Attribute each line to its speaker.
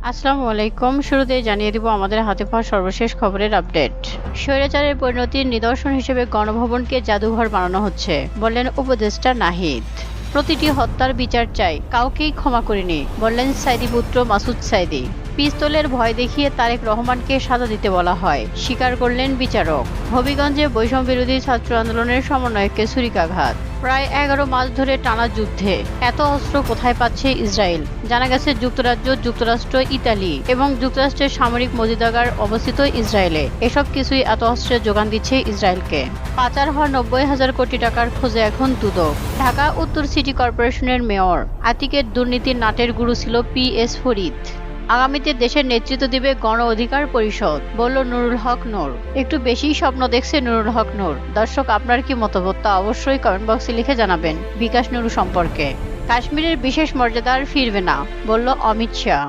Speaker 1: আসসালামু আলাইকুম। শুরুতেই জানিয়ে দিব আমাদের হাতে পাওয়া সর্বশেষ খবরের আপডেট। স্বৈরাচারের পরিণতির নিদর্শন হিসেবে গণভবনকে জাদুঘর বানানো হচ্ছে, বললেন উপদেষ্টা নাহিদ। প্রতিটি হত্যার বিচার চাই, কাউকেই ক্ষমা করিনি, বললেন সাইদি পুত্র মাসুদ সাইদি। পিস্তলের ভয় দেখিয়ে তারেক রহমানকে সাজা দিতে বলা হয়, স্বীকার করলেন বিচারক। হবিগঞ্জে বৈষম্য বিরোধী ছাত্র আন্দোলনের সমন্বয়ককে ছুরিকাঘাত। প্রায় 11 মাস ধরে টানা যুদ্ধে এত অস্ত্র কোথায় পাচ্ছে ইসরায়েল? জানা গেছে যুক্তরাজ্য, যুক্তরাষ্ট্র, ইতালি এবং যুক্তরাষ্ট্রের সামরিক মজুদাগার অবস্থিত ইসরায়েলে এসব কিছুই এত অস্ত্রের যোগান দিচ্ছে ইসরায়েলকে। পাচার হওয়া 90,000 কোটি টাকার খোঁজে এখন দুদক। ঢাকা উত্তর সিটি কর্পোরেশনের মেয়র আতিকের দুর্নীতির নাটের গুরু ছিল PS ফরিদ। আগামীতে দেশের নেতৃত্ব দিবে গণ অধিকার পরিষদ, বলল নুরুল হক নূর। একটু বেশিই স্বপ্ন দেখছে নুরুল হক নূর। দর্শক, আপনার কি মতামত তা অবশ্যই কমেন্ট বক্সে লিখে জানাবেন। বিকাশ নুরু সম্পর্কে কাশ্মীরের বিশেষ মর্যাদা আর ফিরবে না, বলল অমিত শাহ।